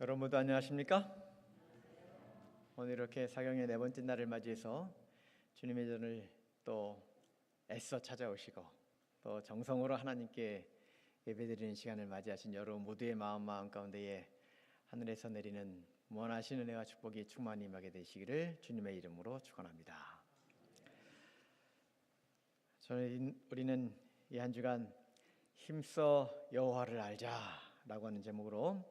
여러분 모두 안녕하십니까? 오늘 이렇게 사경의 네 번째 날을 맞이해서 주님의 전을 또 애써 찾아오시고 또 정성으로 하나님께 예배드리는 시간을 맞이하신 여러분 모두의 마음 가운데에 하늘에서 내리는 무한하신 은혜와 축복이 충만히 임하게 되시기를 주님의 이름으로 축원합니다. 우리는 이 한 주간 힘써 여호와를 알자라고 하는 제목으로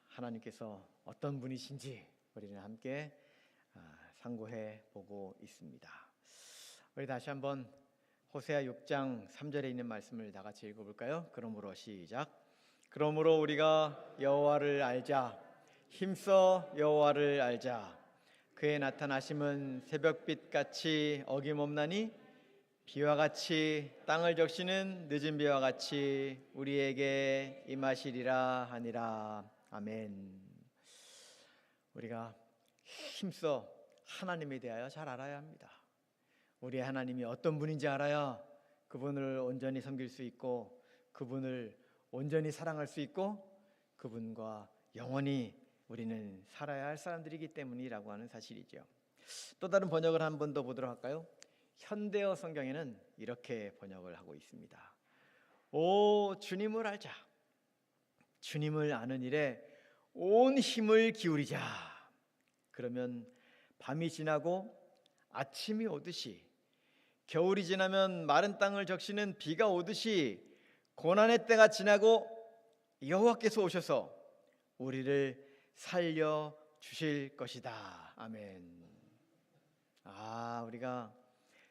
하나님께서 어떤 분이신지 우리는 함께 상고해 보고 있습니다. 우리 다시 한번 호세아 6장 3절에 있는 말씀을 다 같이 읽어볼까요? 그러므로 시작. 그러므로 우리가 여호와를 알자. 힘써 여호와를 알자. 그의 나타나심은 새벽빛같이 어김없나니 비와 같이 땅을 적시는 늦은 비와 같이 우리에게 임하시리라 하니라. 아멘. 우리가 힘써 하나님에 대하여 잘 알아야 합니다. 우리의 하나님이 어떤 분인지 알아야 그분을 온전히 섬길 수 있고 그분을 온전히 사랑할 수 있고 그분과 영원히 우리는 살아야 할 사람들이기 때문이라고 하는 사실이죠. 또 다른 번역을 한 번 더 보도록 할까요? 현대어 성경에는 이렇게 번역을 하고 있습니다. 오 주님을 알자. 주님을 아는 일에 온 힘을 기울이자. 그러면 밤이 지나고 아침이 오듯이 겨울이 지나면 마른 땅을 적시는 비가 오듯이 고난의 때가 지나고 여호와께서 오셔서 우리를 살려 주실 것이다. 아멘. 우리가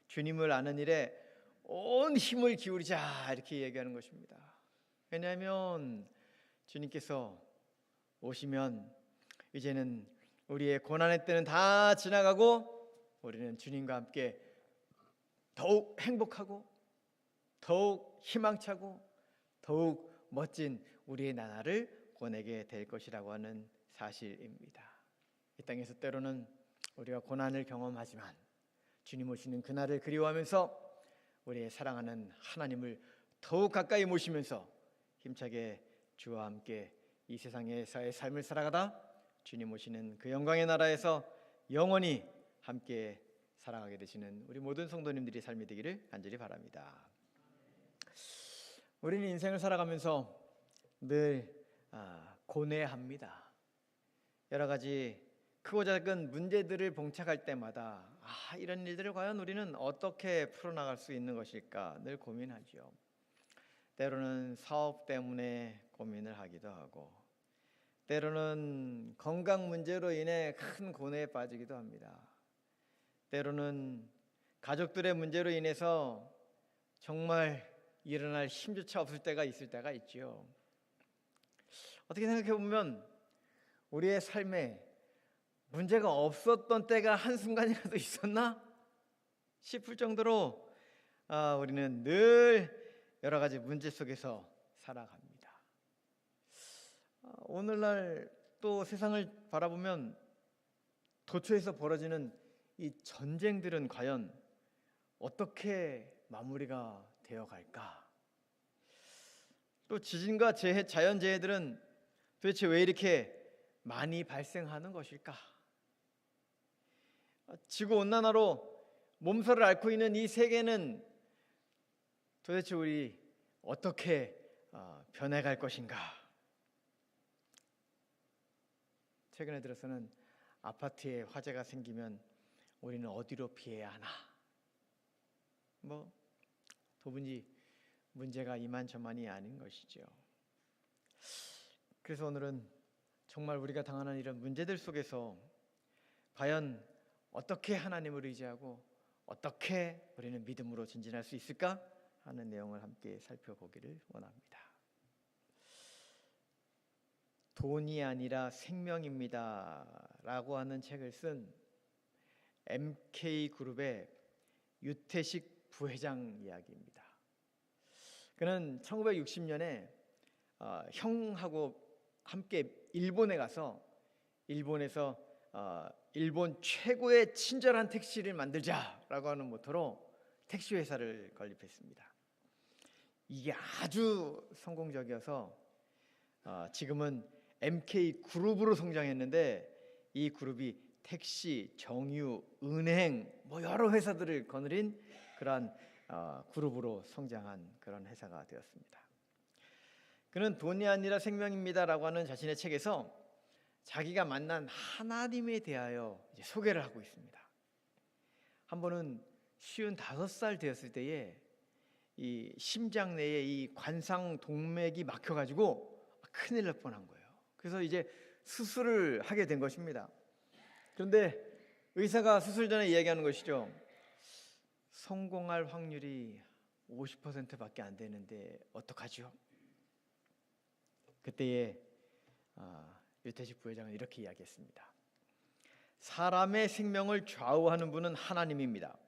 주님을 아는 일에 온 힘을 기울이자 이렇게 얘기하는 것입니다. 왜냐하면 주님께서 오시면 이제는 우리의 고난의 때는 다 지나가고 우리는 주님과 함께 더욱 행복하고 더욱 희망차고 더욱 멋진 우리의 나라를 보내게 될 것이라고 하는 사실입니다. 이 땅에서 때로는 우리가 고난을 경험하지만 주님 오시는 그날을 그리워하면서 우리의 사랑하는 하나님을 더욱 가까이 모시면서 힘차게 주와 함께 이 세상에서의 삶을 살아가다 주님 오시는 그 영광의 나라에서 영원히 함께 살아가게 되시는 우리 모든 성도님들의 삶이 되기를 간절히 바랍니다. 우리는 인생을 살아가면서 늘 고뇌합니다. 여러 가지 크고 작은 문제들을 봉착할 때마다 이런 일들을 과연 우리는 어떻게 풀어나갈 수 있는 것일까 늘 고민하죠. 때로는 사업 때문에 고민을 하기도 하고 때로는 건강 문제로 인해 큰 고뇌에 빠지기도 합니다. 때로는 가족들의 문제로 인해서 정말 일어날 힘조차 없을 때가 있을 때가 있죠. 어떻게 생각해 보면 우리의 삶에 문제가 없었던 때가 한순간이라도 있었나 싶을 정도로 우리는 늘 여러 가지 문제 속에서 살아갑니다. 오늘날 또 세상을 바라보면 도처에서 벌어지는 이 전쟁들은 과연 어떻게 마무리가 되어 갈까? 또 지진과 재해, 자연재해들은 도대체 왜 이렇게 많이 발생하는 것일까? 지구온난화로 몸살을 앓고 있는 이 세계는 도대체 우리 어떻게 변해갈 것인가? 최근에 들어서는 아파트에 화재가 생기면 우리는 어디로 피해야 하나? 도무지 문제가 이만저만이 아닌 것이죠. 그래서 오늘은 정말 우리가 당하는 이런 문제들 속에서 과연 어떻게 하나님을 의지하고 어떻게 우리는 믿음으로 전진할 수 있을까 하는 내용을 함께 살펴보기를 원합니다. 돈이 아니라 생명입니다 라고 하는 책을 쓴 MK그룹의 유태식 부회장 이야기입니다. 그는 1960년에 형하고 함께 일본에 가서 일본에서 일본 최고의 친절한 택시를 만들자라고 하는 모토로 택시 회사를 건립했습니다. 이게 아주 성공적이어서 지금은 MK 그룹으로 성장했는데 이 그룹이 택시, 정유, 은행 뭐 여러 회사들을 거느린 그러한 그룹으로 성장한 그런 회사가 되었습니다. 그는 돈이 아니라 생명입니다라고 하는 자신의 책에서 자기가 만난 하나님에 대하여 이제 소개를 하고 있습니다. 한 번은 55살 되었을 때에 이 심장 내에 이 관상 동맥이 막혀가지고 큰일 날 뻔한 거예요. 그래서 이제 수술을 하게 된 것입니다. 그런데 의사가 수술 전에 이야기하는 것이죠. 성공할 확률이 50%밖에 안 되는데 어떡하죠? 그때에 유태식 부회장은 이렇게 이야기했습니다. 사람의 생명을 좌우하는 분은 하나님입니다.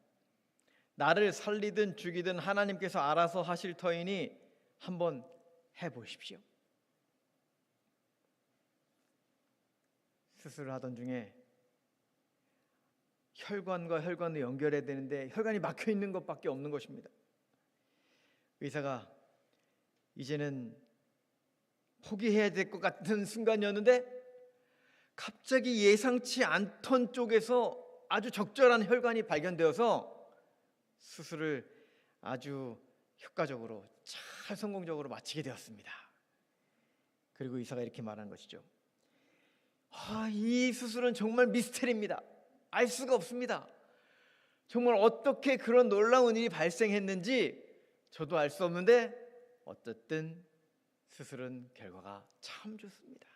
나를 살리든 죽이든 하나님께서 알아서 하실 터이니 한번 해보십시오. 수술을 하던 중에 혈관과 혈관을 연결해야 되는데 혈관이 막혀 있는 것밖에 없는 것입니다. 의사가 이제는 포기해야 될 것 같은 순간이었는데 갑자기 예상치 않던 쪽에서 아주 적절한 혈관이 발견되어서 수술을 아주 효과적으로 잘 성공적으로 마치게 되었습니다. 그리고 의사가 이렇게 말한 것이죠. 이 수술은 정말 미스터리입니다. 알 수가 없습니다. 정말 어떻게 그런 놀라운 일이 발생했는지 저도 알 수 없는데 어쨌든 수술은 결과가 참 좋습니다.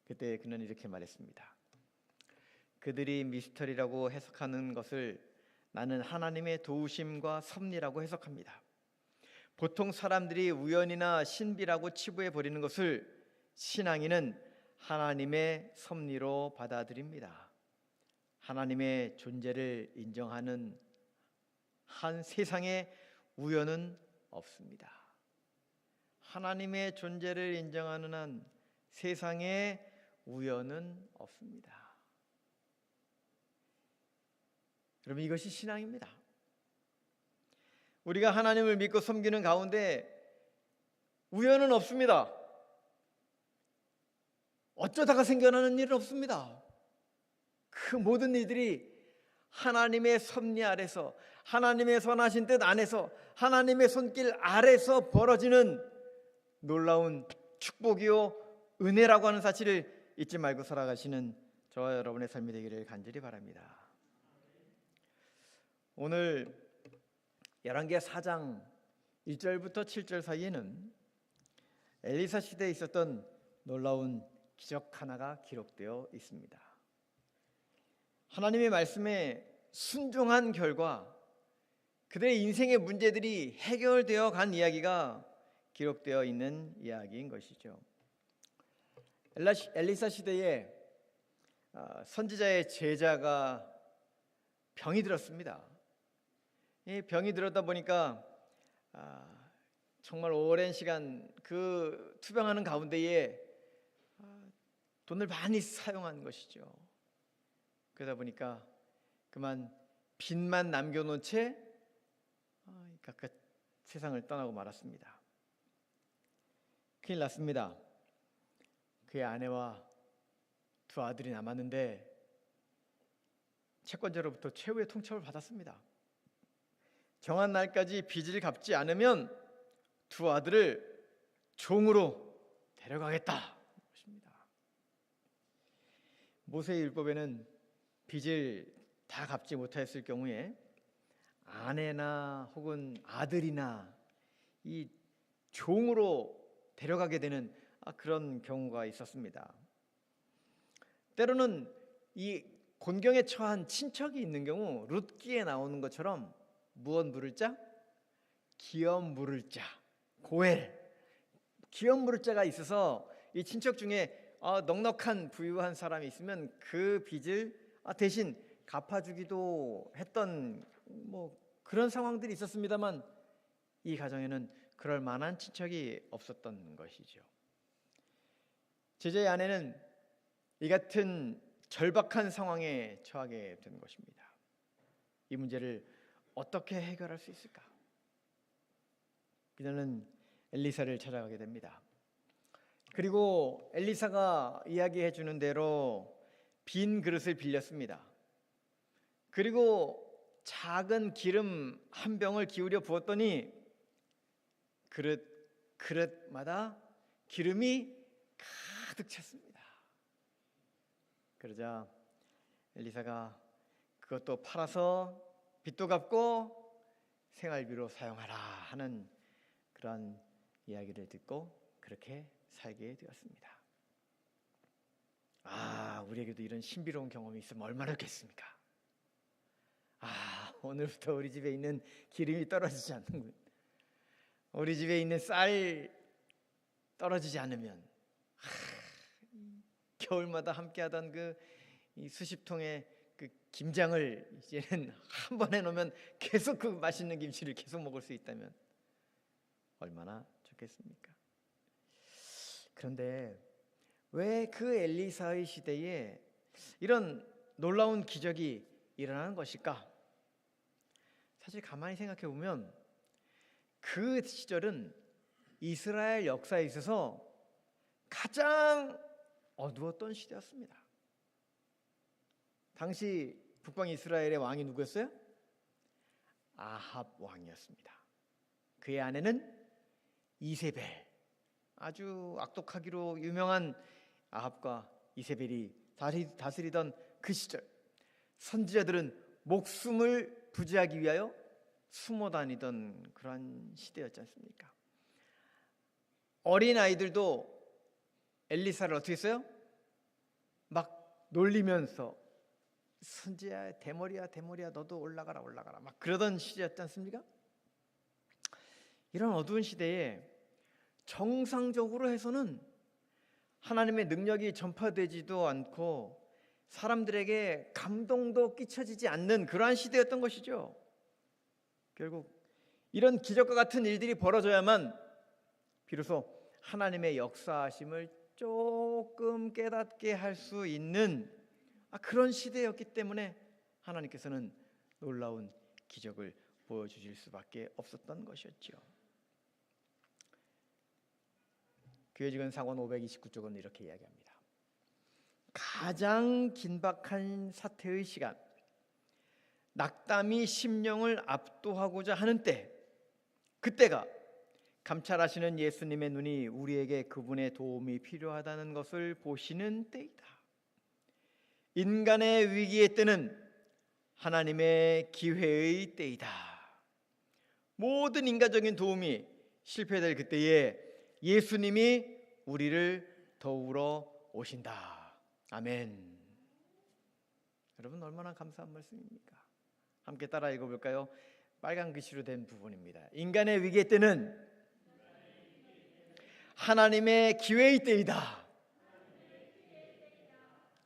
그때 그는 이렇게 말했습니다. 그들이 미스터리라고 해석하는 것을 나는 하나님의 도우심과 섭리라고 해석합니다. 보통 사람들이 우연이나 신비라고 치부해 버리는 것을 신앙인은 하나님의 섭리로 받아들입니다. 하나님의 존재를 인정하는 한 세상에 우연은 없습니다. 하나님의 존재를 인정하는 한 세상에 우연은 없습니다. 여러분, 이것이 신앙입니다. 우리가 하나님을 믿고 섬기는 가운데 우연은 없습니다. 어쩌다가 생겨나는 일은 없습니다. 그 모든 일들이 하나님의 섭리 아래서, 하나님의 선하신 뜻 안에서, 하나님의 손길 아래서 벌어지는 놀라운 축복이요 은혜라고 하는 사실을 잊지 말고 살아가시는 저와 여러분의 삶이 되기를 간절히 바랍니다. 오늘 열왕기하 4장 1절부터 7절 사이에는 엘리사 시대에 있었던 놀라운 기적 하나가 기록되어 있습니다. 하나님의 말씀에 순종한 결과 그들의 인생의 문제들이 해결되어 간 이야기가 기록되어 있는 이야기인 것이죠. 엘리사 시대에 선지자의 제자가 병이 들었습니다. 이 병이 들었다 보니까 정말 오랜 시간 그 투병하는 가운데에 돈을 많이 사용한 것이죠. 그러다 보니까 그만 빚만 남겨놓은 채 각각 세상을 떠나고 말았습니다. 큰일 났습니다. 그의 아내와 두 아들이 남았는데 채권자로부터 최후의 통첩을 받았습니다. 정한 날까지 빚을 갚지 않으면 두 아들을 종으로 데려가겠다. 모세의 율법에는 빚을 다 갚지 못했을 경우에 아내나 혹은 아들이나 이 종으로 데려가게 되는 그런 경우가 있었습니다. 때로는 이 곤경에 처한 친척이 있는 경우 룻기에 나오는 것처럼 무엇 물을 자? 기업 물을 자, 고엘, 기업 물을 자가 있어서 이 친척 중에 넉넉한 부유한 사람이 있으면 그 빚을 대신 갚아주기도 했던 그런 상황들이 있었습니다만 이 가정에는 그럴 만한 친척이 없었던 것이죠. 제자의 아내는 이 같은 절박한 상황에 처하게 된 것입니다. 이 문제를 어떻게 해결할 수 있을까? 그녀는 엘리사를 찾아가게 됩니다. 그리고 엘리사가 이야기해 주는 대로 빈 그릇을 빌렸습니다. 그리고 작은 기름 한 병을 기울여 부었더니 그릇마다 기름이 가득 찼습니다. 그러자 엘리사가 그것도 팔아서 빚도 갚고 생활비로 사용하라 하는 그런 이야기를 듣고 그렇게 살게 되었습니다. 우리에게도 이런 신비로운 경험이 있으면 얼마나 좋겠습니까? 오늘부터 우리 집에 있는 기름이 떨어지지 않는군. 우리 집에 있는 쌀 떨어지지 않으면 겨울마다 함께하던 이 수십 통의 그 김장을 이제는 한 번 해놓으면 계속 그 맛있는 김치를 계속 먹을 수 있다면 얼마나 좋겠습니까? 그런데 왜 그 엘리사의 시대에 이런 놀라운 기적이 일어나는 것일까? 사실 가만히 생각해 보면 그 시절은 이스라엘 역사에 있어서 가장 어두웠던 시대였습니다. 당시 북방 이스라엘의 왕이 누구였어요? 아합 왕이었습니다. 그의 아내는 이세벨, 아주 악독하기로 유명한 아합과 이세벨이 다스리던 그 시절, 선지자들은 목숨을 부지하기 위하여 숨어 다니던 그런 시대였지 않습니까? 어린 아이들도 엘리사를 어떻게 했어요? 막 놀리면서 선지야 대머리야 너도 올라가라 막 그러던 시대였지 않습니까? 이런 어두운 시대에 정상적으로 해서는 하나님의 능력이 전파되지도 않고 사람들에게 감동도 끼쳐지지 않는 그러한 시대였던 것이죠. 결국 이런 기적과 같은 일들이 벌어져야만 비로소 하나님의 역사하심을 조금 깨닫게 할 수 있는 그런 시대였기 때문에 하나님께서는 놀라운 기적을 보여주실 수밖에 없었던 것이었죠. 교회직원 상원 529쪽은 이렇게 이야기합니다. 가장 긴박한 사태의 시간, 낙담이 심령을 압도하고자 하는 때, 그때가 감찰하시는 예수님의 눈이 우리에게 그분의 도움이 필요하다는 것을 보시는 때이다. 인간의 위기의 때는 하나님의 기회의 때이다. 모든 인간적인 도움이 실패될 그때에 예수님이 우리를 도우러 오신다. 아멘. 여러분 얼마나 감사한 말씀입니까? 함께 따라 읽어볼까요? 빨간 글씨로 된 부분입니다. 인간의 위기의 때는 하나님의 기회의 때이다.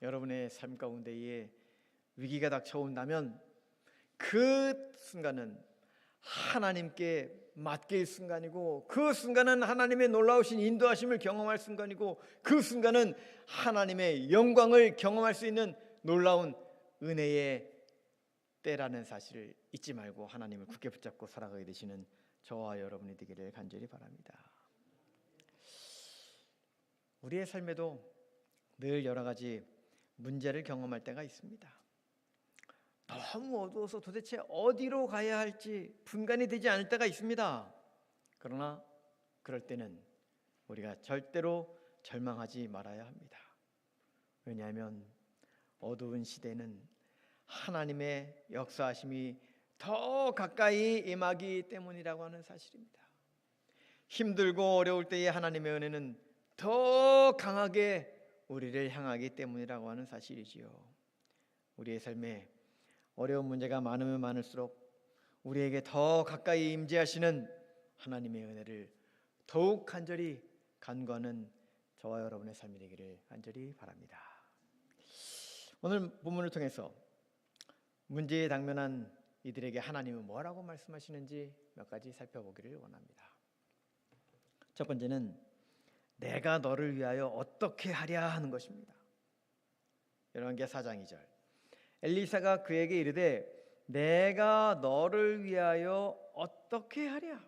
여러분의 삶 가운데에 위기가 닥쳐온다면 그 순간은 하나님께 맡길 순간이고, 그 순간은 하나님의 놀라우신 인도하심을 경험할 순간이고, 그 순간은 하나님의 영광을 경험할 수 있는 놀라운 은혜의 때라는 사실을 잊지 말고 하나님을 굳게 붙잡고 살아가게 되시는 저와 여러분이 되기를 간절히 바랍니다. 우리의 삶에도 늘 여러 가지 문제를 경험할 때가 있습니다. 너무 어두워서 도대체 어디로 가야 할지 분간이 되지 않을 때가 있습니다. 그러나 그럴 때는 우리가 절대로 절망하지 말아야 합니다. 왜냐하면 어두운 시대는 하나님의 역사하심이 더 가까이 임하기 때문이라고 하는 사실입니다. 힘들고 어려울 때에 하나님의 은혜는 더 강하게 우리를 향하기 때문이라고 하는 사실이지요. 우리의 삶에 어려운 문제가 많으면 많을수록 우리에게 더 가까이 임재하시는 하나님의 은혜를 더욱 간절히 간구하는 저와 여러분의 삶이 되기를 간절히 바랍니다. 오늘 본문을 통해서 문제에 당면한 이들에게 하나님은 뭐라고 말씀하시는지 몇 가지 살펴보기를 원합니다. 첫 번째는 내가 너를 위하여 어떻게 하랴 하는 것입니다. 열왕기하 4장 2절, 엘리사가 그에게 이르되 내가 너를 위하여 어떻게 하랴.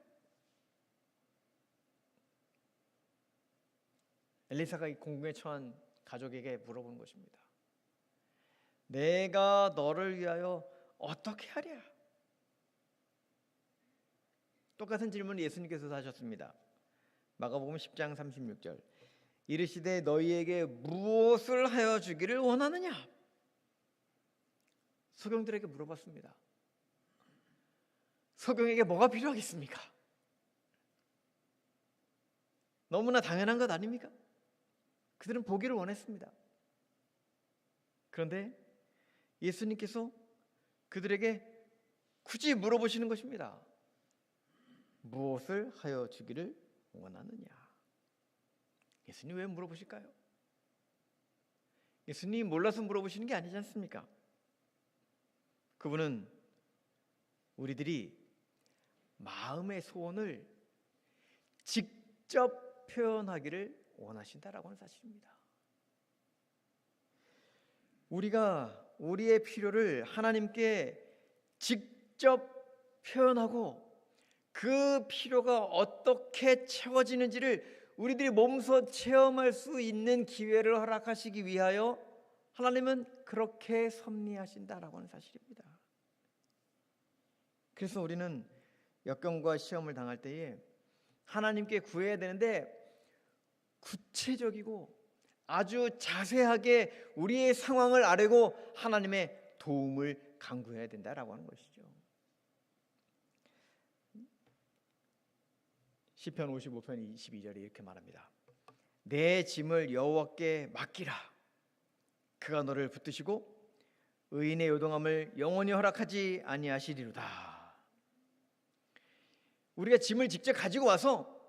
엘리사가 이 공공에 처한 가족에게 물어보는 것입니다. 내가 너를 위하여 어떻게 하랴? 똑같은 질문을 예수님께서도 하셨습니다. 마가복음 10장 36절. 이르시되 너희에게 무엇을 하여 주기를 원하느냐? 소경들에게 물어봤습니다. 소경에게 뭐가 필요하겠습니까? 너무나 당연한 것 아닙니까? 그들은 보기를 원했습니다. 그런데 예수님께서 그들에게 굳이 물어보시는 것입니다. 무엇을 하여 주기를 원하느냐? 예수님 왜 물어보실까요? 예수님 몰라서 물어보시는 게 아니지 않습니까? 그분은 우리들이 마음의 소원을 직접 표현하기를 원하신다라고 하는 사실입니다. 우리가 우리의 필요를 하나님께 직접 표현하고 그 필요가 어떻게 채워지는지를 우리들이 몸소 체험할 수 있는 기회를 허락하시기 위하여 하나님은 그렇게 섭리하신다라고 하는 사실입니다. 그래서 우리는 역경과 시험을 당할 때에 하나님께 구해야 되는데 구체적이고 아주 자세하게 우리의 상황을 아뢰고 하나님의 도움을 간구해야 된다라고 하는 것이죠. 시편 55편 22절에 이렇게 말합니다. 내 짐을 여호와께 맡기라. 그가 너를 붙드시고 의인의 요동함을 영원히 허락하지 아니하시리로다. 우리가 짐을 직접 가지고 와서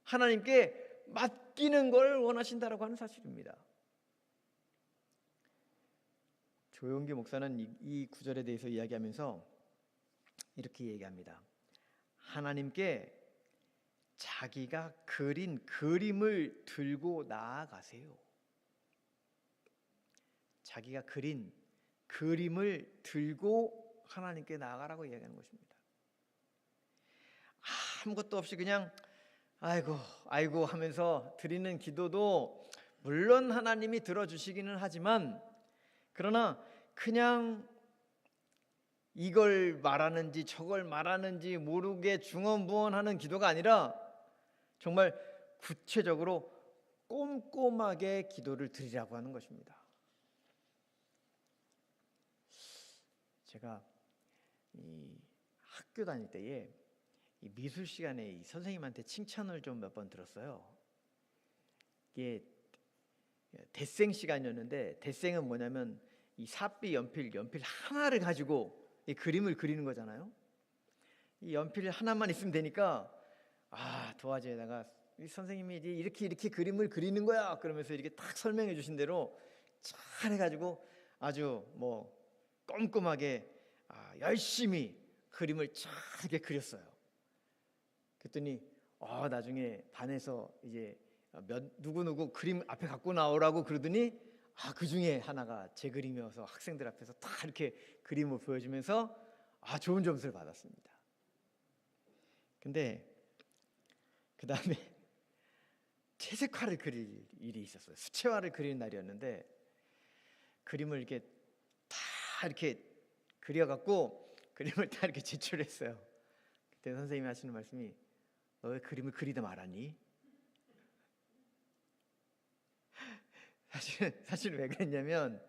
하나님께 맡기는 걸 원하신다라고 하는 사실입니다. 조용기 목사는 이 구절에 대해서 이야기하면서 이렇게 얘기합니다. 하나님께 자기가 그린 그림을 들고 나아가세요. 자기가 그린 그림을 들고 하나님께 나아가라고 이야기하는 것입니다. 아무것도 없이 그냥 아이고 하면서 드리는 기도도 물론 하나님이 들어주시기는 하지만 그러나 그냥 이걸 말하는지 저걸 말하는지 모르게 중언부언하는 기도가 아니라 정말 구체적으로 꼼꼼하게 기도를 드리라고 하는 것입니다. 제가 이 학교 다닐 때에 이 미술 시간에 이 선생님한테 칭찬을 좀 몇 번 들었어요. 이게 대생 시간이었는데 대생은 뭐냐면 이 사비 연필 하나를 가지고 이 그림을 그리는 거잖아요. 이 연필 하나만 있으면 되니까 도화지에다가 이 선생님이 이렇게 그림을 그리는 거야 그러면서 이렇게 딱 설명해 주신 대로 잘 해가지고 아주 꼼꼼하게 열심히 그림을 잘 이렇게 그렸어요. 그랬더니 나중에 반에서 이제 누구 그림 앞에 갖고 나오라고 그러더니 그 중에 하나가 제 그림이어서 학생들 앞에서 다 이렇게 그림을 보여주면서 좋은 점수를 받았습니다. 근데 그 다음에 채색화를 그릴 일이 있었어요. 수채화를 그리는 날이었는데 그림을 이렇게 다 이렇게 그려갖고 그림을 다 이렇게 제출했어요. 그때 선생님이 하시는 말씀이 너 왜 그림을 그리다 말았니? 사실 왜 그랬냐면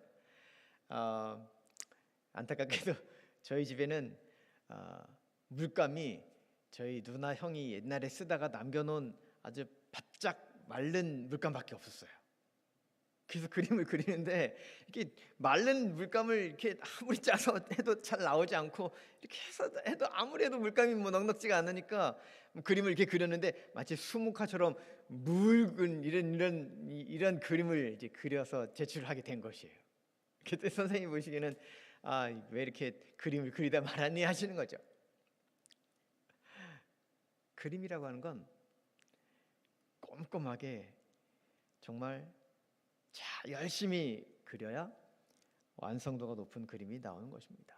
안타깝게도 저희 집에는 물감이 저희 누나 형이 옛날에 쓰다가 남겨놓은 아주 바짝 마른 물감밖에 없었어요. 그래서 그림을 그리는데 이렇게 마른 물감을 이렇게 아무리 짜서 해도 잘 나오지 않고 이렇게 해도 아무리 해도 물감이 넉넉지가 않으니까 그림을 이렇게 그렸는데 마치 수묵화처럼 묽은 이런 그림을 이제 그려서 제출하게 된 것이에요. 그때 선생님 보시기에는 왜 이렇게 그림을 그리다 말았니 하시는 거죠. 그림이라고 하는 건 꼼꼼하게 정말 열심히 그려야 완성도가 높은 그림이 나오는 것입니다.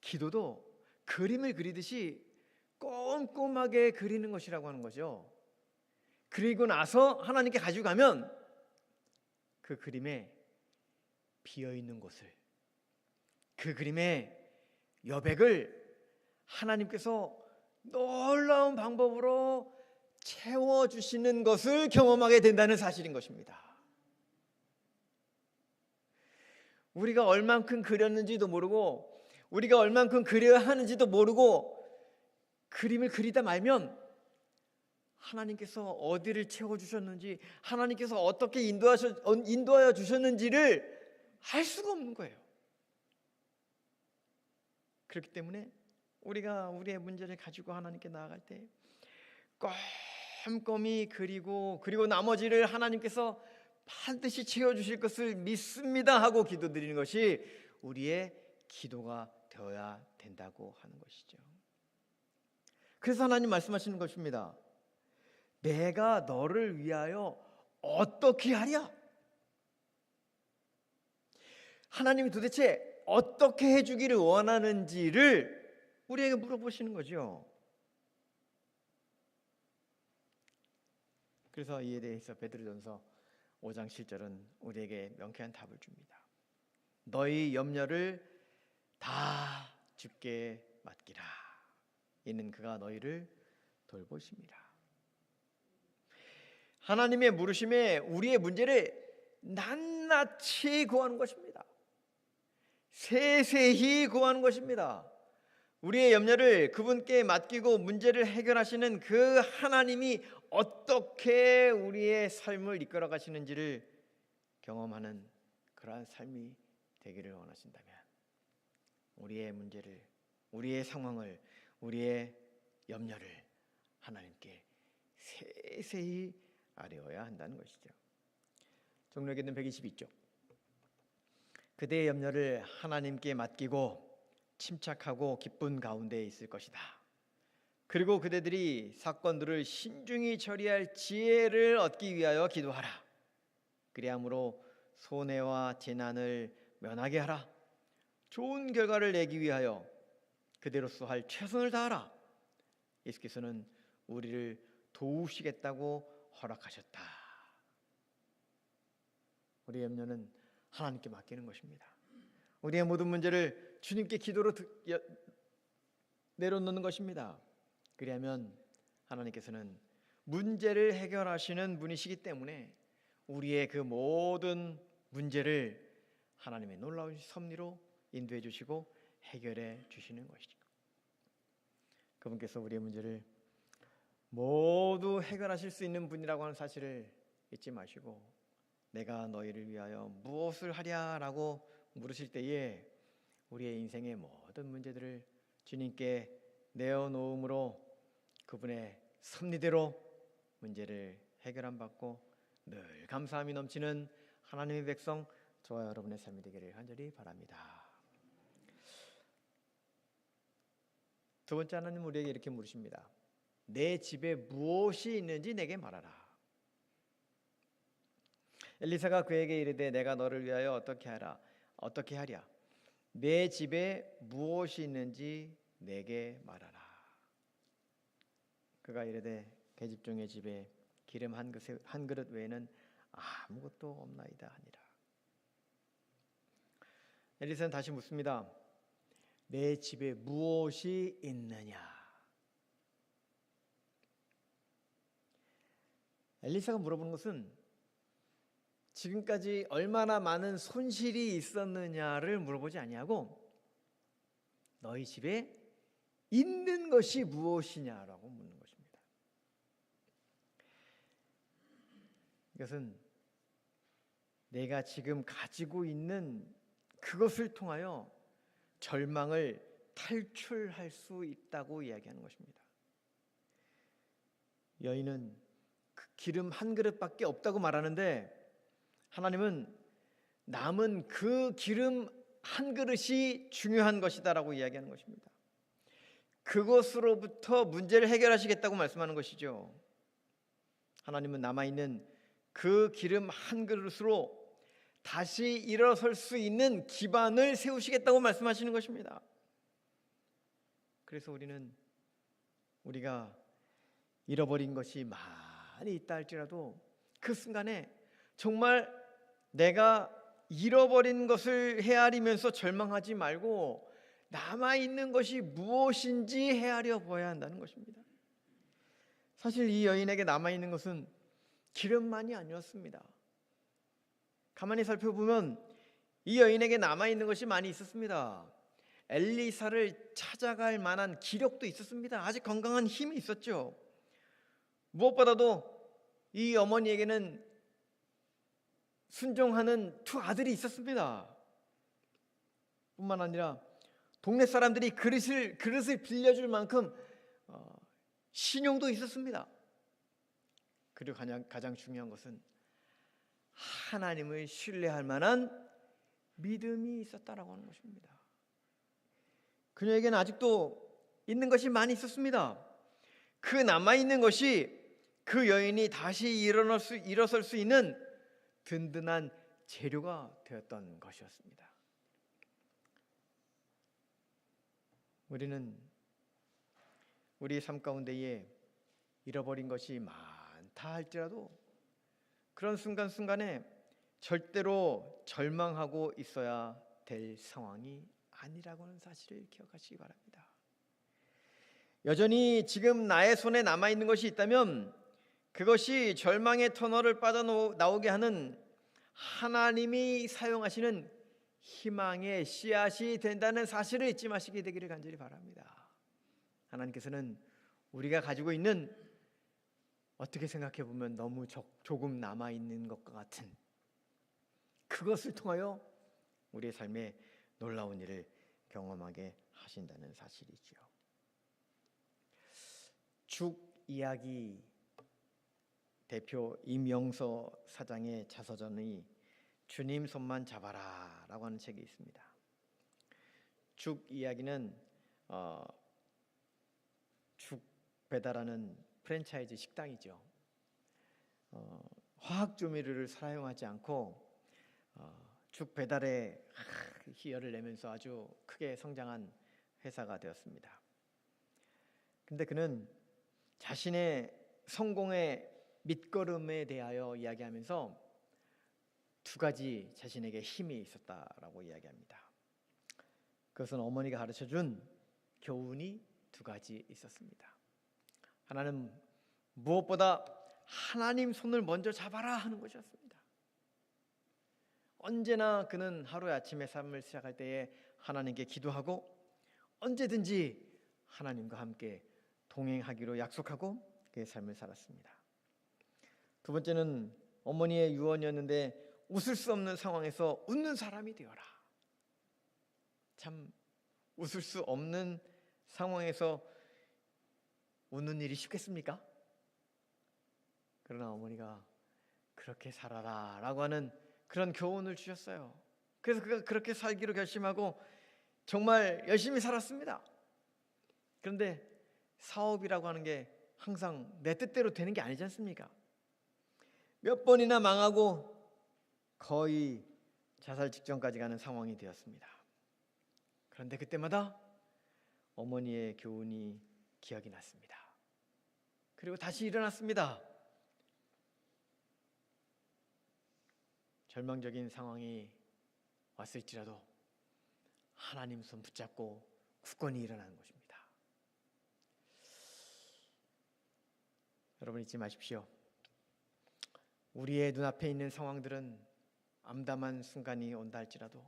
기도도 그림을 그리듯이 꼼꼼하게 그리는 것이라고 하는 거죠. 그리고 나서 하나님께 가지고 가면 그 그림에 비어있는 곳을, 그 그림의 여백을 하나님께서 놀라운 방법으로 채워주시는 것을 경험하게 된다는 사실인 것입니다. 우리가 얼만큼 그렸는지도 모르고, 우리가 얼만큼 그려야 하는지도 모르고 그림을 그리다 말면 하나님께서 어디를 채워주셨는지, 하나님께서 어떻게 인도하여 주셨는지를 알 수가 없는 거예요. 그렇기 때문에 우리가 우리의 문제를 가지고 하나님께 나아갈 때 꼼꼼히 그리고 나머지를 하나님께서 반드시 채워주실 것을 믿습니다 하고 기도드리는 것이 우리의 기도가 되어야 된다고 하는 것이죠. 그래서 하나님 말씀하시는 것입니다. 내가 너를 위하여 어떻게 하랴? 하나님이 도대체 어떻게 해주기를 원하는지를 우리에게 물어보시는 거죠. 그래서 이에 대해서 베드로전서 5장 7절은 우리에게 명쾌한 답을 줍니다. 너희 염려를 다 주께 맡기라. 이는 그가 너희를 돌보십니다. 하나님의 물으심에 우리의 문제를 낱낱이 구하는 것입니다. 세세히 구하는 것입니다. 우리의 염려를 그분께 맡기고 문제를 해결하시는 그 하나님이 어떻게 우리의 삶을 이끌어 가시는지를 경험하는 그러한 삶이 되기를 원하신다면 우리의 문제를, 우리의 상황을, 우리의 염려를 하나님께 세세히 아뢰어야 한다는 것이죠. 종려기는 122쪽. 그대의 염려를 하나님께 맡기고 침착하고 기쁜 가운데 있을 것이다. 그리고 그대들이 사건들을 신중히 처리할 지혜를 얻기 위하여 기도하라. 그리함으로 손해와 재난을 면하게 하라. 좋은 결과를 내기 위하여 그대로서 할 최선을 다하라. 예수께서는 우리를 도우시겠다고 허락하셨다. 우리의 염려는 하나님께 맡기는 것입니다. 우리의 모든 문제를 주님께 기도로 내려놓는 것입니다. 그리하면 하나님께서는 문제를 해결하시는 분이시기 때문에 우리의 그 모든 문제를 하나님의 놀라운 섭리로 인도해 주시고 해결해 주시는 것이죠. 그분께서 우리의 문제를 모두 해결하실 수 있는 분이라고 하는 사실을 잊지 마시고 내가 너희를 위하여 무엇을 하랴라고 물으실 때에 우리의 인생의 모든 문제들을 주님께 내어놓음으로 그분의 섭리대로 문제를 해결함 받고 늘 감사함이 넘치는 하나님의 백성 저와 여러분의 삶이 되기를 간절히 바랍니다. 두 번째, 하나님 우리에게 이렇게 물으십니다. 내 집에 무엇이 있는지 내게 말하라. 엘리사가 그에게 이르되 내가 너를 위하여 어떻게 하랴? 내 집에 무엇이 있는지 내게 말하라. 그가 이르되 계집종의 집에 기름 한 그릇 외에는 아무것도 없나이다 하니라. 엘리사는 다시 묻습니다. 내 집에 무엇이 있느냐? 엘리사가 물어보는 것은 지금까지 얼마나 많은 손실이 있었느냐를 물어보지 아니하고 너희 집에 있는 것이 무엇이냐라고 묻는 것입니다. 이것은 내가 지금 가지고 있는 그것을 통하여 절망을 탈출할 수 있다고 이야기하는 것입니다. 여인은 그 기름 한 그릇밖에 없다고 말하는데 하나님은 남은 그 기름 한 그릇이 중요한 것이다라고 이야기하는 것입니다. 그것으로부터 문제를 해결하시겠다고 말씀하는 것이죠. 하나님은 남아있는 그 기름 한 그릇으로 다시 일어설 수 있는 기반을 세우시겠다고 말씀하시는 것입니다. 그래서 우리가 잃어버린 것이 많이 있다 할지라도 그 순간에 정말 내가 잃어버린 것을 헤아리면서 절망하지 말고 남아있는 것이 무엇인지 헤아려 보아야 한다는 것입니다. 사실 이 여인에게 남아있는 것은 기름만이 아니었습니다. 가만히 살펴보면 이 여인에게 남아있는 것이 많이 있었습니다. 엘리사를 찾아갈 만한 기력도 있었습니다. 아직 건강한 힘이 있었죠. 무엇보다도 이 어머니에게는 순종하는 두 아들이 있었습니다. 뿐만 아니라 동네 사람들이 그릇을 빌려줄 만큼 신용도 있었습니다. 그리고 가장 중요한 것은 하나님을 신뢰할 만한 믿음이 있었다라고 하는 것입니다. 그녀에게는 아직도 있는 것이 많이 있었습니다. 그 남아있는 것이 그 여인이 다시 일어설 수 있는 든든한 재료가 되었던 것이었습니다. 우리는 우리 삶 가운데에 잃어버린 것이 많다 할지라도 그런 순간순간에 절대로 절망하고 있어야 될 상황이 아니라고 하는 사실을 기억하시기 바랍니다. 여전히 지금 나의 손에 남아있는 것이 있다면 그것이 절망의 터널을 빠져나오게 하는 하나님이 사용하시는 희망의 씨앗이 된다는 사실을 잊지 마시게 되기를 간절히 바랍니다. 하나님께서는 우리가 가지고 있는 어떻게 생각해 보면 너무 조금 남아있는 것과 같은 그것을 통하여 우리의 삶에 놀라운 일을 경험하게 하신다는 사실이지요. 죽 이야기 대표 임영서 사장의 자서전의 주님 손만 잡아라 라고 하는 책이 있습니다. 죽 이야기는 죽 배달하는 프랜차이즈 식당이죠. 화학 조미료를 사용하지 않고 죽 배달에 희열을 내면서 아주 크게 성장한 회사가 되었습니다. 근데 그는 자신의 성공의 밑거름에 대하여 이야기하면서 두 가지 자신에게 힘이 있었다라고 이야기합니다. 그것은 어머니가 가르쳐준 교훈이 두 가지 있었습니다. 하나는 무엇보다 하나님 손을 먼저 잡아라 하는 것이었습니다. 언제나 그는 하루의 아침에 삶을 시작할 때에 하나님께 기도하고 언제든지 하나님과 함께 동행하기로 약속하고 그의 삶을 살았습니다. 두 번째는 어머니의 유언이었는데 웃을 수 없는 상황에서 웃는 사람이 되어라. 참 웃을 수 없는 상황에서 웃는 일이 쉽겠습니까? 그러나 어머니가 그렇게 살아라 라고 하는 그런 교훈을 주셨어요. 그래서 그가 그렇게 살기로 결심하고 정말 열심히 살았습니다. 그런데 사업이라고 하는 게 항상 내 뜻대로 되는 게 아니지 않습니까? 몇 번이나 망하고 거의 자살 직전까지 가는 상황이 되었습니다. 그런데 그때마다 어머니의 교훈이 기억이 났습니다. 그리고 다시 일어났습니다. 절망적인 상황이 왔을지라도 하나님 손 붙잡고 굳건히 일어나는 것입니다. 여러분 잊지 마십시오. 우리의 눈앞에 있는 상황들은 암담한 순간이 온다 할지라도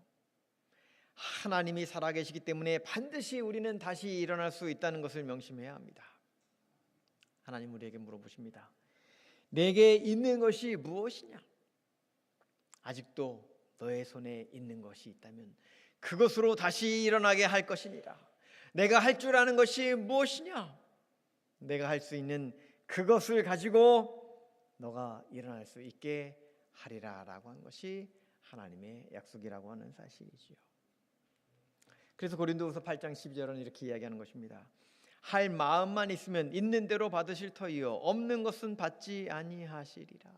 하나님이 살아계시기 때문에 반드시 우리는 다시 일어날 수 있다는 것을 명심해야 합니다. 하나님 우리에게 물어보십니다. 내게 있는 것이 무엇이냐? 아직도 너의 손에 있는 것이 있다면 그것으로 다시 일어나게 할 것이니라. 내가 할 줄 아는 것이 무엇이냐? 내가 할 수 있는 그것을 가지고 너가 일어날 수 있게 하리라 라고 한 것이 하나님의 약속이라고 하는 사실이지요. 그래서 고린도후서 8장 12절은 이렇게 이야기하는 것입니다. 할 마음만 있으면 있는 대로 받으실 터이요 없는 것은 받지 아니하시리라.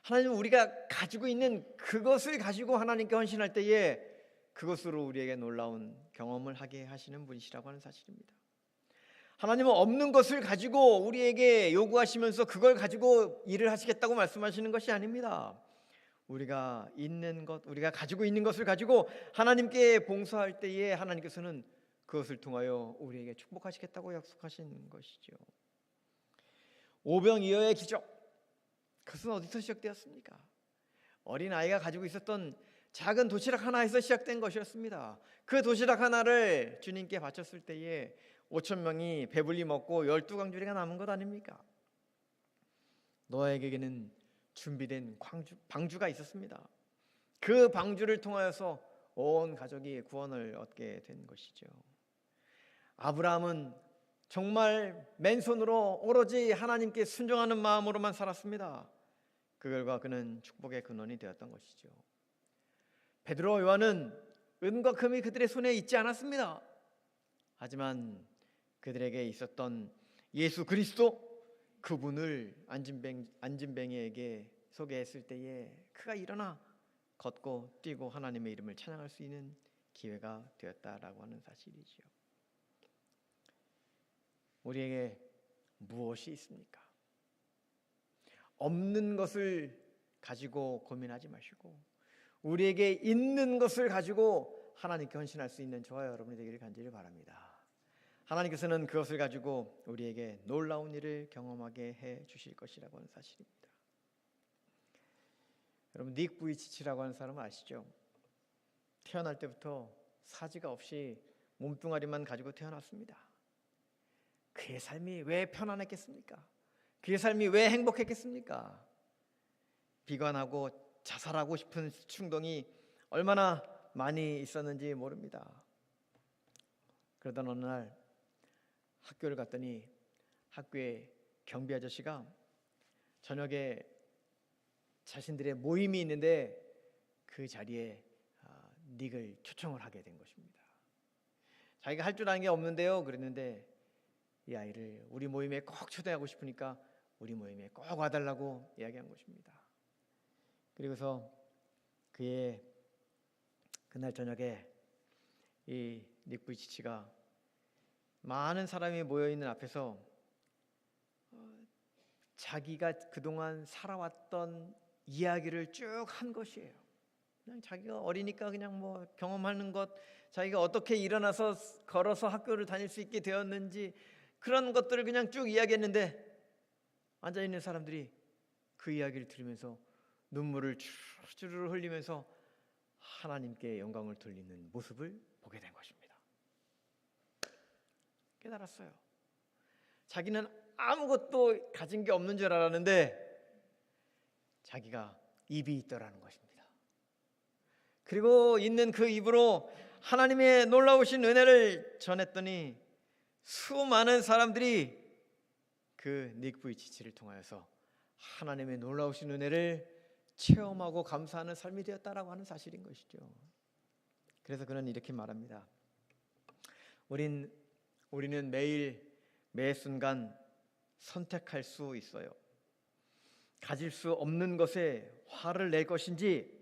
하나님은 우리가 가지고 있는 그것을 가지고 하나님께 헌신할 때에 그것으로 우리에게 놀라운 경험을 하게 하시는 분이시라고 하는 사실입니다. 하나님은 없는 것을 가지고 우리에게 요구하시면서 그걸 가지고 일을 하시겠다고 말씀하시는 것이 아닙니다. 우리가 있는 것, 우리가 가지고 있는 것을 가지고 하나님께 봉사할 때에 하나님께서는 그것을 통하여 우리에게 축복하시겠다고 약속하신 것이죠. 오병이어의 기적, 그것은 어디서 시작되었습니까? 어린아이가 가지고 있었던 작은 도시락 하나에서 시작된 것이었습니다. 그 도시락 하나를 주님께 바쳤을 때에 5천 명이 배불리 먹고 12강주리가 남은 것 아닙니까? 노아에게는 준비된 방주가 있었습니다. 그 방주를 통하여서 온 가족이 구원을 얻게 된 것이죠. 아브라함은 정말 맨손으로 오로지 하나님께 순종하는 마음으로만 살았습니다. 그 결과 그는 축복의 근원이 되었던 것이죠. 베드로, 요한은 은과 금이 그들의 손에 있지 않았습니다. 하지만 그들에게 있었던 예수 그리스도, 그분을 안진뱅이에게 소개했을 때에 그가 일어나 걷고 뛰고 하나님의 이름을 찬양할 수 있는 기회가 되었다라고 하는 사실이지요. 우리에게 무엇이 있습니까? 없는 것을 가지고 고민하지 마시고 우리에게 있는 것을 가지고 하나님께 헌신할 수 있는 저와 여러분이 되기를 간절히 바랍니다. 하나님께서는 그것을 가지고 우리에게 놀라운 일을 경험하게 해 주실 것이라고 하는 사실입니다. 여러분, 닉 부이치치라고 하는 사람 아시죠? 태어날 때부터 사지가 없이 몸뚱아리만 가지고 태어났습니다. 그의 삶이 왜 편안했겠습니까? 그의 삶이 왜 행복했겠습니까? 비관하고 자살하고 싶은 충동이 얼마나 많이 있었는지 모릅니다. 그러던 어느 날 학교를 갔더니 학교에 경비 아저씨가 저녁에 자신들의 모임이 있는데 그 자리에 닉을 초청을 하게 된 것입니다. 자기가 할 줄 아는 게 없는데요 그랬는데 이 아이를 우리 모임에 꼭 초대하고 싶으니까 우리 모임에 꼭 와달라고 이야기한 것입니다. 그리고서 그의 그날 저녁에 이 닉 부이치치가 많은 사람이 모여있는 앞에서 자기가 그동안 살아왔던 이야기를 쭉 한 것이에요. 그냥 자기가 어리니까 그냥 뭐 경험하는 것, 자기가 어떻게 일어나서 걸어서 학교를 다닐 수 있게 되었는지 그런 것들을 그냥 쭉 이야기했는데 앉아있는 사람들이 그 이야기를 들으면서 눈물을 주르르 흘리면서 하나님께 영광을 돌리는 모습을 보게 된 것입니다. 깨달았어요. 자기는 아무것도 가진 게 없는 줄 알았는데 자기가 입이 있더라는 것입니다. 그리고 있는 그 입으로 하나님의 놀라우신 은혜를 전했더니 수많은 사람들이 그 닉 부이치치를 통하여서 하나님의 놀라우신 은혜를 체험하고 감사하는 삶이 되었다라고 하는 사실인 것이죠. 그래서 그는 이렇게 말합니다. 우리는 매일 매 순간 선택할 수 있어요. 가질 수 없는 것에 화를 낼 것인지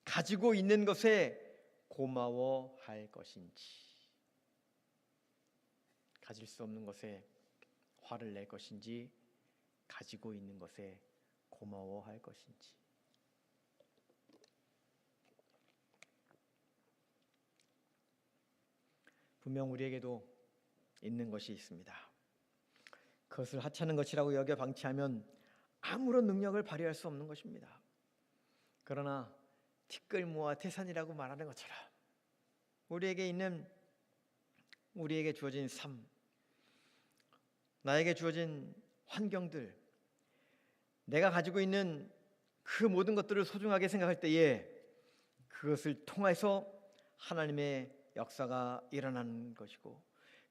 가지고 있는 것에 고마워할 것인지, 가질 수 없는 것에 화를 낼 것인지 가지고 있는 것에 고마워할 것인지. 분명 우리에게도 있는 것이 있습니다. 그것을 하찮은 것이라고 여겨 방치하면 아무런 능력을 발휘할 수 없는 것입니다. 그러나 티끌모아 태산이라고 말하는 것처럼 우리에게 주어진 삶, 나에게 주어진 환경들, 내가 가지고 있는 그 모든 것들을 소중하게 생각할 때에 그것을 통해서 하나님의 역사가 일어나는 것이고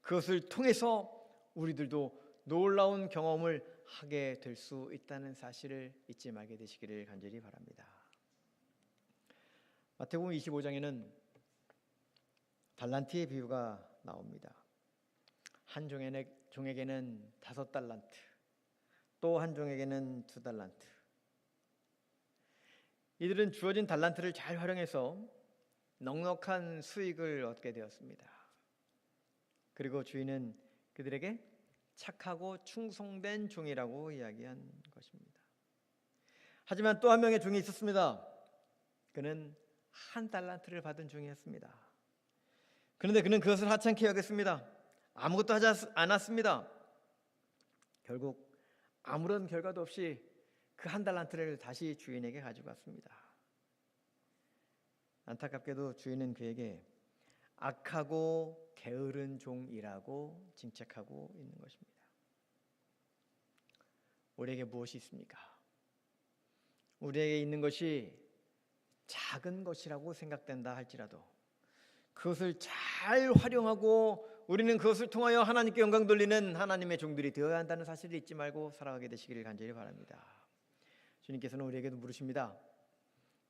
그것을 통해서 우리들도 놀라운 경험을 하게 될 수 있다는 사실을 잊지 말게 되시기를 간절히 바랍니다. 마태복음 25장에는 달란트의 비유가 나옵니다. 한 종에게는 5달란트, 또 한 종에게는 2달란트. 이들은 주어진 달란트를 잘 활용해서 넉넉한 수익을 얻게 되었습니다. 그리고 주인은 그들에게 착하고 충성된 종이라고 이야기한 것입니다. 하지만 또 한 명의 종이 있었습니다. 그는 1달란트를 받은 종이었습니다. 그런데 그는 그것을 하찮게 여겼습니다. 아무것도 하지 않았습니다. 결국 아무런 결과도 없이 그 1달란트를 다시 주인에게 가져갔습니다. 안타깝게도 주인은 그에게 악하고 게으른 종이라고 징책하고 있는 것입니다. 우리에게 무엇이 있습니까? 우리에게 있는 것이 작은 것이라고 생각된다 할지라도 그것을 잘 활용하고 우리는 그것을 통하여 하나님께 영광 돌리는 하나님의 종들이 되어야 한다는 사실을 잊지 말고 살아가게 되시기를 간절히 바랍니다. 주님께서는 우리에게도 물으십니다.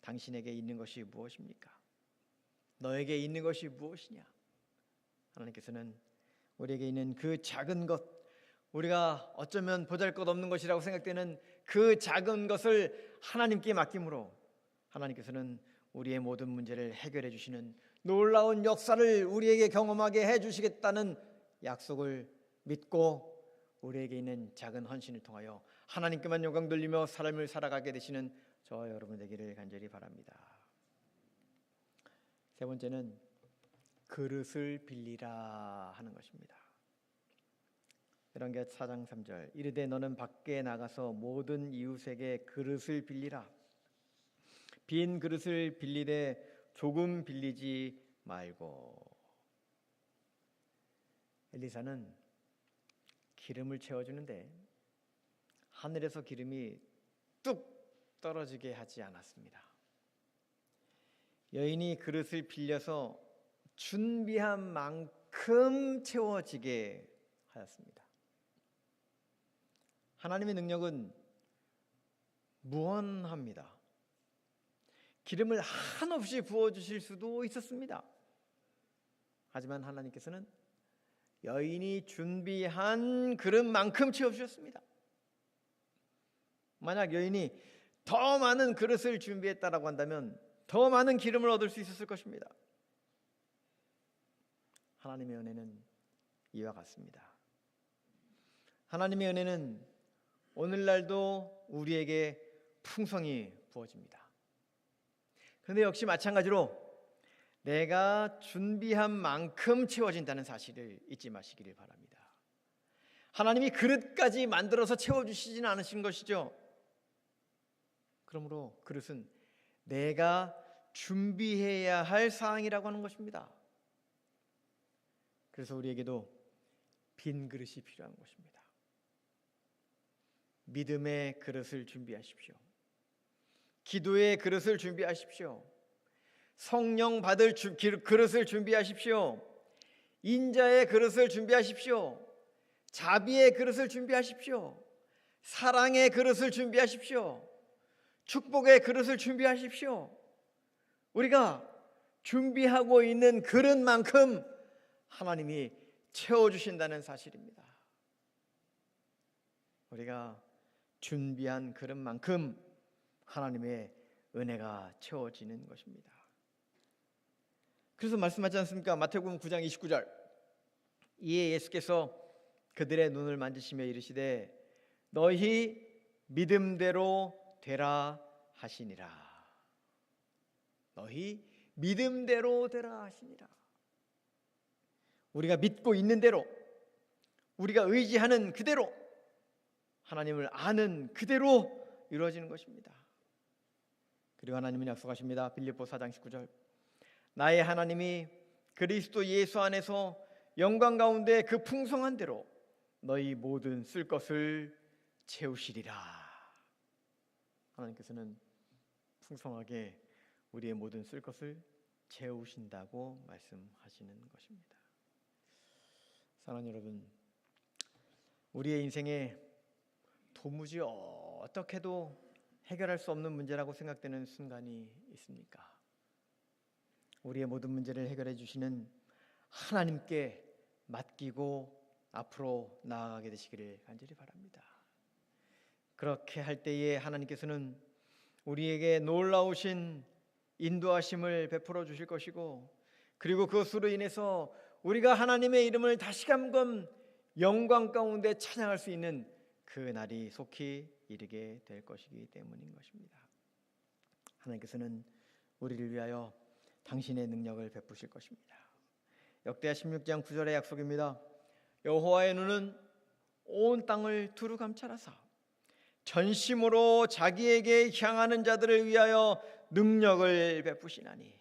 당신에게 있는 것이 무엇입니까? 너에게 있는 것이 무엇이냐? 하나님께서는 우리에게 있는 그 작은 것, 우리가 어쩌면 보잘것없는 것이라고 생각되는 그 작은 것을 하나님께 맡김으로 하나님께서는 우리의 모든 문제를 해결해 주시는 놀라운 역사를 우리에게 경험하게 해주시겠다는 약속을 믿고 우리에게 있는 작은 헌신을 통하여 하나님께만 영광 돌리며 삶을 살아가게 되시는 저와 여러분 되기를 간절히 바랍니다. 세 번째는 그릇을 빌리라 하는 것입니다. 열왕기하 4장 3절 이르되 너는 밖에 나가서 모든 이웃에게 그릇을 빌리라. 빈 그릇을 빌리되 조금 빌리지 말고. 엘리사는 기름을 채워주는데 하늘에서 기름이 뚝 떨어지게 하지 않았습니다. 여인이 그릇을 빌려서 준비한 만큼 채워지게 하였습니다. 하나님의 능력은 무한합니다. 기름을 한없이 부어주실 수도 있었습니다. 하지만 하나님께서는 여인이 준비한 그릇만큼 채워주셨습니다. 만약 여인이 더 많은 그릇을 준비했다라고 한다면 더 많은 기름을 얻을 수 있었을 것입니다. 하나님의 은혜는 이와 같습니다. 하나님의 은혜는 오늘날도 우리에게 풍성히 부어집니다. 그런데 역시 마찬가지로 내가 준비한 만큼 채워진다는 사실을 잊지 마시기를 바랍니다. 하나님이 그릇까지 만들어서 채워주시지는 않으신 것이죠. 그러므로 그릇은 내가 준비해야 할 사항이라고 하는 것입니다. 그래서 우리에게도 빈 그릇이 필요한 것입니다. 믿음의 그릇을 준비하십시오. 기도의 그릇을 준비하십시오. 성령 받을 그릇을 준비하십시오. 인자의 그릇을 준비하십시오. 자비의 그릇을 준비하십시오. 사랑의 그릇을 준비하십시오. 축복의 그릇을 준비하십시오. 우리가 준비하고 있는 그릇만큼 하나님이 채워주신다는 사실입니다. 우리가 준비한 그릇만큼 하나님의 은혜가 채워지는 것입니다. 그래서 말씀하지 않습니까? 마태복음 9장 29절 이에 예수께서 그들의 눈을 만지시며 이르시되 너희 믿음대로 되라 하시니라. 너희 믿음대로 되라 하시니라. 우리가 믿고 있는 대로, 우리가 의지하는 그대로, 하나님을 아는 그대로 이루어지는 것입니다. 그리고 하나님은 약속하십니다. 빌립보 4장 19절 나의 하나님이 그리스도 예수 안에서 영광 가운데 그 풍성한 대로 너희 모든 쓸 것을 채우시리라. 하나님께서는 풍성하게 우리의 모든 쓸 것을 채우신다고 말씀하시는 것입니다. 사랑하는 여러분, 우리의 인생에 도무지 어떻게도 해결할 수 없는 문제라고 생각되는 순간이 있습니까? 우리의 모든 문제를 해결해 주시는 하나님께 맡기고 앞으로 나아가게 되시기를 간절히 바랍니다. 그렇게 할 때에 하나님께서는 우리에게 놀라우신 인도하심을 베풀어 주실 것이고, 그리고 그것으로 인해서 우리가 하나님의 이름을 다시 한번 영광 가운데 찬양할 수 있는 그 날이 속히 이르게 될 것이기 때문인 것입니다. 하나님께서는 우리를 위하여 당신의 능력을 베푸실 것입니다. 역대하 16장 9절의 약속입니다. 여호와의 눈은 온 땅을 두루 감찰하사 전심으로 자기에게 향하는 자들을 위하여 능력을 베푸시나니,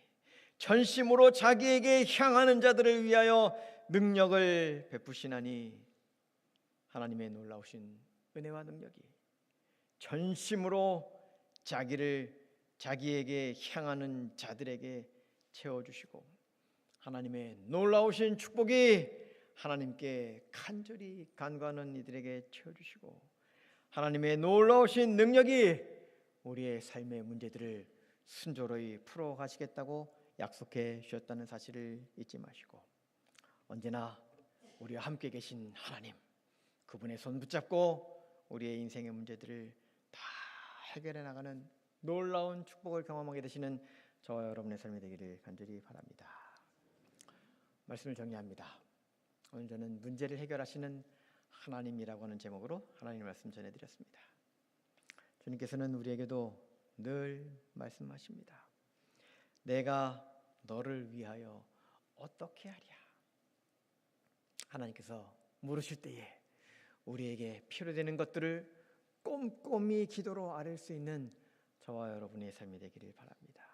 전심으로 자기에게 향하는 자들을 위하여 능력을 베푸시나니, 하나님의 놀라우신 은혜와 능력이 전심으로 자기에게 향하는 자들에게 채워주시고, 하나님의 놀라우신 축복이 하나님께 간절히 간구하는 이들에게 채워주시고, 하나님의 놀라우신 능력이 우리의 삶의 문제들을 순조로이 풀어가시겠다고 약속해 주셨다는 사실을 잊지 마시고, 언제나 우리와 함께 계신 하나님, 그분의 손 붙잡고 우리의 인생의 문제들을 다 해결해 나가는 놀라운 축복을 경험하게 되시는 저와 여러분의 삶이 되기를 간절히 바랍니다. 말씀을 정리합니다. 오늘 저는 문제를 해결하시는 하나님이라고 하는 제목으로 하나님의 말씀 전해드렸습니다. 주님께서는 우리에게도 늘 말씀하십니다. 내가 너를 위하여 어떻게 하랴. 하나님께서 물으실 때에 우리에게 필요 되는 것들을 꼼꼼히 기도로 아뢰 수 있는 저와 여러분의 삶이 되기를 바랍니다.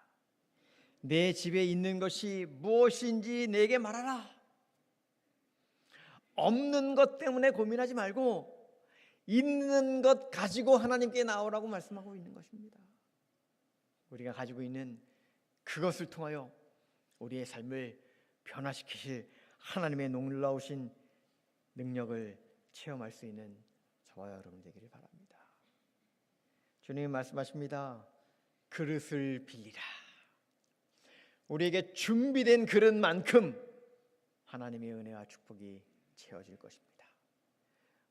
내 집에 있는 것이 무엇인지 내게 말하라. 없는 것 때문에 고민하지 말고 있는 것 가지고 하나님께 나오라고 말씀하고 있는 것입니다. 우리가 가지고 있는 그것을 통하여 우리의 삶을 변화시키실 하나님의 놀라우신 능력을 체험할 수 있는 저와 여러분 되기를 바랍니다. 주님이 말씀하십니다. 그릇을 빌리라. 우리에게 준비된 그릇만큼 하나님의 은혜와 축복이 채워질 것입니다.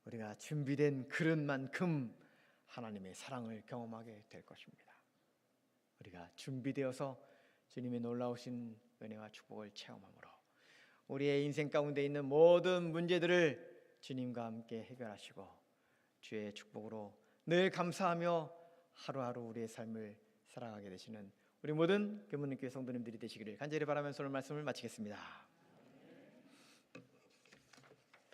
우리가 준비된 그릇만큼 하나님의 사랑을 경험하게 될 것입니다. 우리가 준비되어서 주님의 놀라우신 은혜와 축복을 체험함으로 우리의 인생 가운데 있는 모든 문제들을 주님과 함께 해결하시고 주의 축복으로 늘 감사하며 하루하루 우리의 삶을 살아가게 되시는 우리 모든 교문님교회 성도님들이 되시기를 간절히 바라면서 오늘 말씀을 마치겠습니다.